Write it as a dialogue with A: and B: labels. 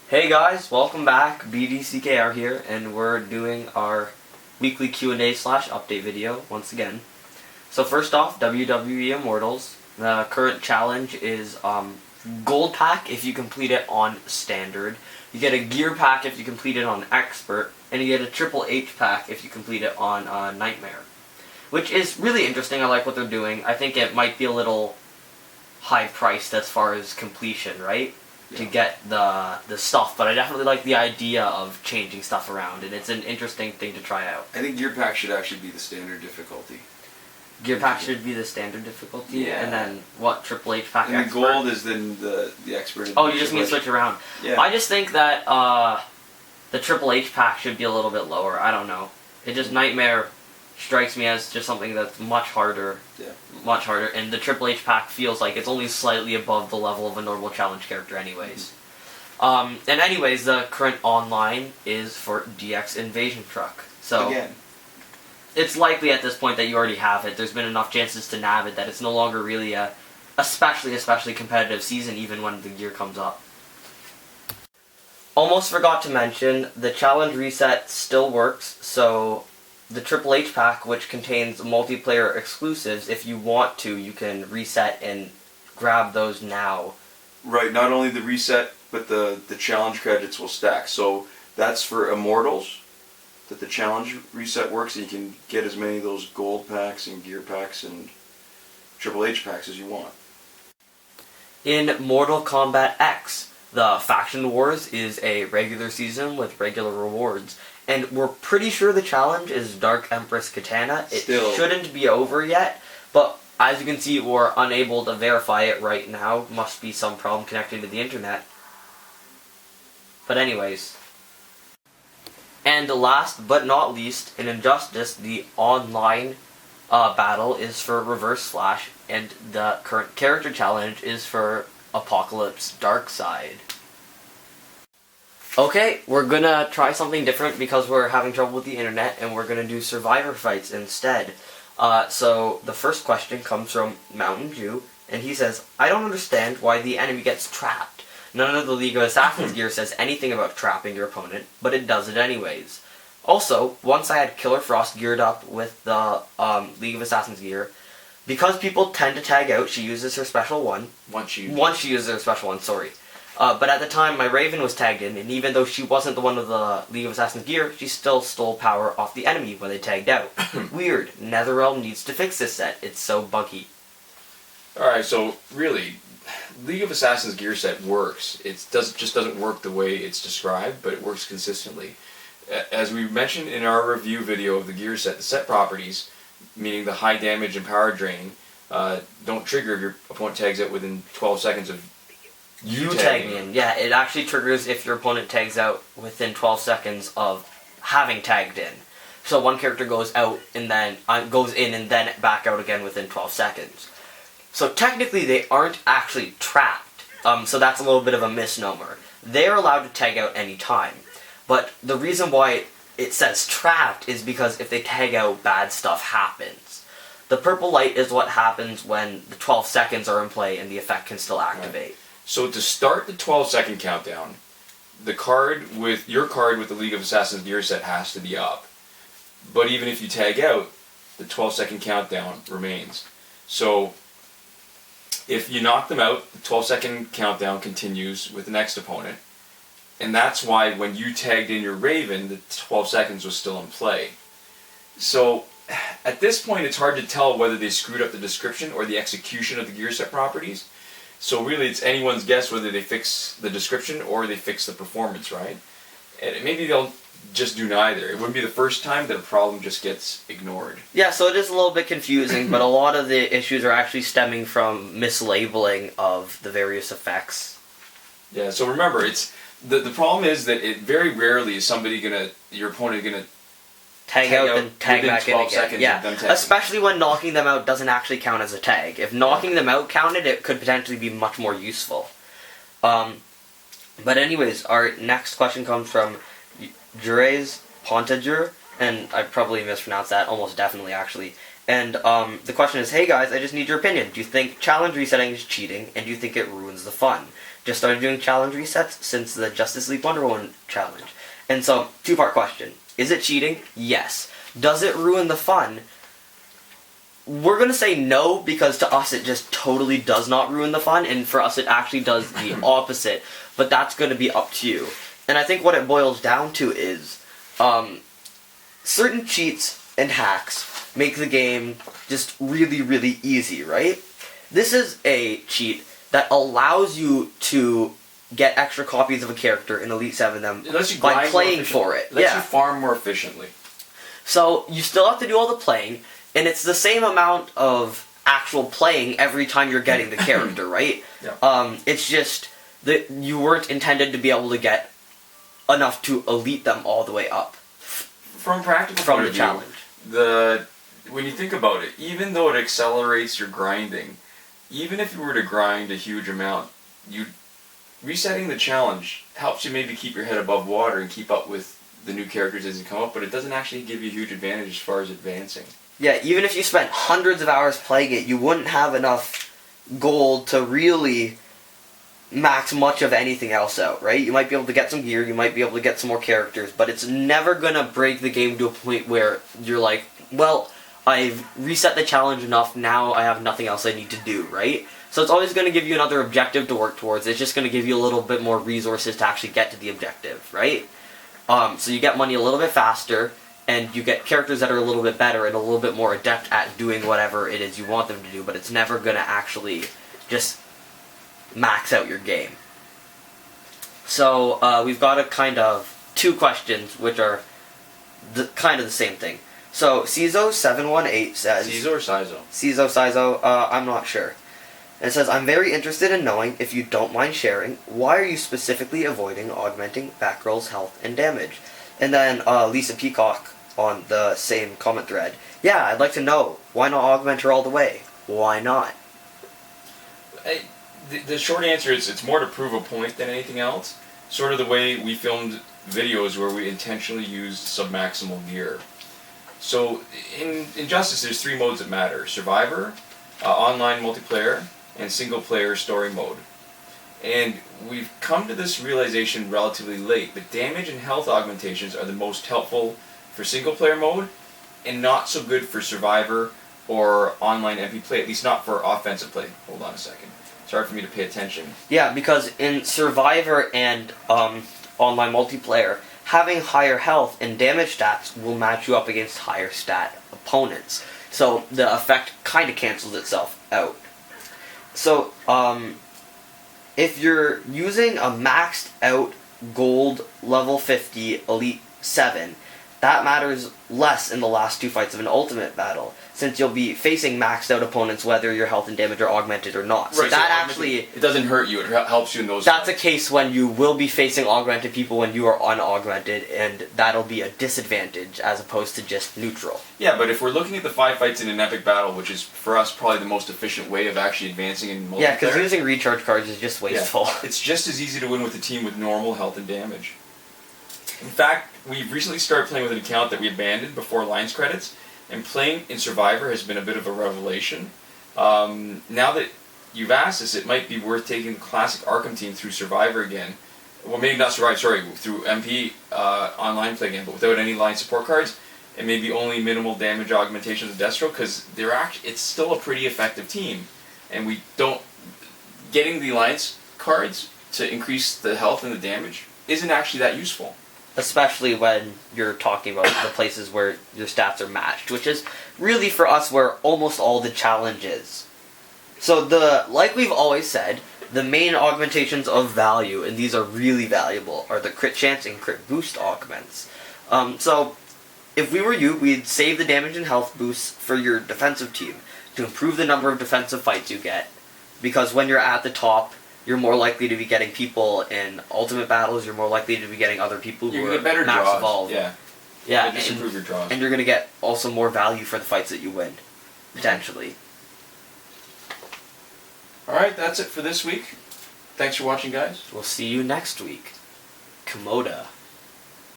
A: Hey guys, welcome back. BDCKR here, and we're doing our weekly Q&A / update video once again. So first off, WWE Immortals. The current challenge is Gold Pack if you complete it on Standard. You get a Gear Pack if you complete it on Expert, and you get a Triple H Pack if you complete it on Nightmare. Which is really interesting. I like what they're doing. I think it might be a little high priced as far as completion, right? To get the stuff, but I definitely like the idea of changing stuff around, and it's an interesting thing to try out.
B: I think Gear Pack should actually be the standard difficulty.
A: Gear Pack should be the standard difficulty,
B: yeah.
A: And then what, Triple H Pack?
B: And
A: Expert?
B: the gold is then the expert.
A: Oh, you just need to switch around.
B: Yeah.
A: I just think that the Triple H Pack should be a little bit lower. I don't know. It just Nightmare strikes me as just something that's much harder.
B: Yeah.
A: Much harder, and the Triple H Pack feels like it's only slightly above the level of a normal challenge character anyways. And anyways, the current online is for DX Invasion Truck. So
B: again,
A: it's likely at this point that you already have it. There's been enough chances to nab it that it's no longer really a especially competitive season even when the gear comes up. Almost forgot to mention, the challenge reset still works, so the Triple H Pack, which contains multiplayer exclusives, if you want to, you can reset and grab those now.
B: Right, not only the reset, but the challenge credits will stack. So that's for Immortals, that the challenge reset works, and you can get as many of those gold packs and gear packs and Triple H packs as you want.
A: In Mortal Kombat X, the Faction Wars is a regular season with regular rewards. And we're pretty sure the challenge is Dark Empress Kitana. It shouldn't be over yet, but as you can see, we're unable to verify it right now. Must be some problem connecting to the internet. But anyways. And last but not least, in Injustice, the online battle is for Reverse Slash, and the current character challenge is for Apokolips Darkseid. Okay, we're gonna try something different because we're having trouble with the internet, and we're gonna do survivor fights instead. So the first question comes from MountainJew, and he says, I don't understand why the enemy gets trapped. None of the League of Assassins gear says anything about trapping your opponent, but it does it anyways. Also, once I had Killer Frost geared up with the League of Assassins gear, because people tend to tag out, she uses her special one. Once she uses her special one, sorry. But at the time, my Raven was tagged in, and even though she wasn't the one with the League of Assassins gear, she still stole power off the enemy when they tagged out. Weird. NetherRealm needs to fix this set. It's so buggy.
C: Alright, so really, League of Assassins gear set works. It just doesn't work the way it's described, but it works consistently. As we mentioned in our review video of the gear set, the set properties, meaning the high damage and power drain, don't trigger if your opponent tags out within 12 seconds of you tagging in.
A: Yeah, it actually triggers if your opponent tags out within 12 seconds of having tagged in. So one character goes out and then goes in and then back out again within 12 seconds. So technically they aren't actually trapped. So that's a little bit of a misnomer. They're allowed to tag out any time. But the reason why it says trapped is because if they tag out, bad stuff happens. The purple light is what happens when the 12 seconds are in play and the effect can still activate.
C: Right. So to start the 12-second countdown, your card with the League of Assassins gear set has to be up. But even if you tag out, the 12-second countdown remains. So if you knock them out, the 12-second countdown continues with the next opponent. And that's why when you tagged in your Raven, the 12 seconds was still in play. So at this point, it's hard to tell whether they screwed up the description or the execution of the gear set properties. So really, it's anyone's guess whether they fix the description or they fix the performance, right? And maybe they'll just do neither. It wouldn't be the first time that a problem just gets ignored.
A: Yeah, so it is a little bit confusing, but a lot of the issues are actually stemming from mislabeling of the various effects.
C: Yeah, so remember, it's the problem is that it very rarely is your opponent gonna
A: tag out and tag back in again.
C: Seconds
A: yeah,
C: of them tagging.
A: Especially when knocking them out doesn't actually count as a tag. If knocking them out counted, it could potentially be much more useful. But anyways, our next question comes from jurespontadure, and I probably mispronounced that, almost definitely actually. And the question is, hey guys, I just need your opinion. Do you think challenge resetting is cheating, and do you think it ruins the fun? just started doing challenge resets since the Justice League Wonder Woman challenge. And so, two-part question. Is it cheating? Yes. Does it ruin the fun? We're going to say no, because to us it just totally does not ruin the fun, and for us it actually does the opposite. But that's going to be up to you. And I think what it boils down to is, certain cheats and hacks make the game just really, really easy, right? This is a cheat that allows you to get extra copies of a character in Elite 7 them by playing for it.
C: It lets you farm more efficiently.
A: So you still have to do all the playing, and it's the same amount of actual playing every time you're getting the character, right?
C: Yeah.
A: It's just that you weren't intended to be able to get enough to elite them all the way up.
C: From a practical
A: From
C: point
A: the
C: of
A: challenge.
C: When you think about it, even though it accelerates your grinding, even if you were to grind a huge amount, resetting the challenge helps you maybe keep your head above water and keep up with the new characters as they come up, but it doesn't actually give you a huge advantage as far as advancing.
A: Yeah, even if you spent hundreds of hours playing it, you wouldn't have enough gold to really max much of anything else out, right? You might be able to get some gear, you might be able to get some more characters, but it's never gonna break the game to a point where you're like, well, I've reset the challenge enough, now I have nothing else I need to do, right? So it's always going to give you another objective to work towards. It's just going to give you a little bit more resources to actually get to the objective, right? So you get money a little bit faster, and you get characters that are a little bit better and a little bit more adept at doing whatever it is you want them to do, but it's never going to actually just max out your game. So we've got a kind of two questions, which are kind of the same thing. So Sizo SevenOneEight says...
C: Sizo or Sizo?
A: Sizo, I'm not sure. And it says, I'm very interested in knowing, if you don't mind sharing, why are you specifically avoiding augmenting Batgirl's health and damage? And then Lisa Peacock on the same comment thread. Yeah, I'd like to know, why not augment her all the way? Why not?
C: The short answer is it's more to prove a point than anything else. Sort of the way we filmed videos where we intentionally used submaximal gear. So in Injustice, there's three modes that matter: Survivor, online multiplayer, and single player story mode. And we've come to this realization relatively late, but damage and health augmentations are the most helpful for single player mode and not so good for Survivor or online MP play, at least not for offensive play. Hold on a second. It's hard for me to pay attention.
A: Yeah, because in Survivor and online multiplayer, having higher health and damage stats will match you up against higher stat opponents. So the effect kind of cancels itself out. So, if you're using a maxed out gold level 50 Elite 7, that matters less in the last two fights of an ultimate battle, since you'll be facing maxed out opponents whether your health and damage are augmented or not. So
C: right,
A: that
C: so
A: actually...
C: It doesn't hurt you, it helps you in those
A: That's
C: fights.
A: a case when you will be facing augmented people when you are unaugmented, and that'll be a disadvantage as opposed to just neutral.
C: Yeah, but if we're looking at the 5 fights in an epic battle, which is for us probably the most efficient way of actually advancing in multiplayer.
A: Yeah, because using recharge cards is just wasteful.
C: Yeah, it's just as easy to win with a team with normal health and damage. In fact, we've recently started playing with an account that we abandoned before Alliance credits, and playing in Survivor has been a bit of a revelation. Now that you've asked us, it might be worth taking the classic Arkham team through Survivor again. Well, maybe not Survivor, sorry, through MP online play again, but without any line support cards, and maybe only minimal damage augmentations of Deathstroke, because it's still a pretty effective team. And we don't... Getting the Alliance cards to increase the health and the damage isn't actually that useful.
A: Especially when you're talking about the places where your stats are matched, which is really for us where almost all the challenge is. So like we've always said, the main augmentations of value, and these are really valuable, are the crit chance and crit boost augments. So if we were you, we'd save the damage and health boosts for your defensive team to improve the number of defensive fights you get, because when you're at the top, you're more likely to be getting people in ultimate battles, you're more likely to be getting other people who are
C: better
A: max
C: draws.
A: evolved.
C: Yeah, just improve your draws.
A: And you're going to get also more value for the fights that you win, potentially.
C: Alright, that's it for this week. Thanks for watching, guys.
A: We'll see you next week. Komoda.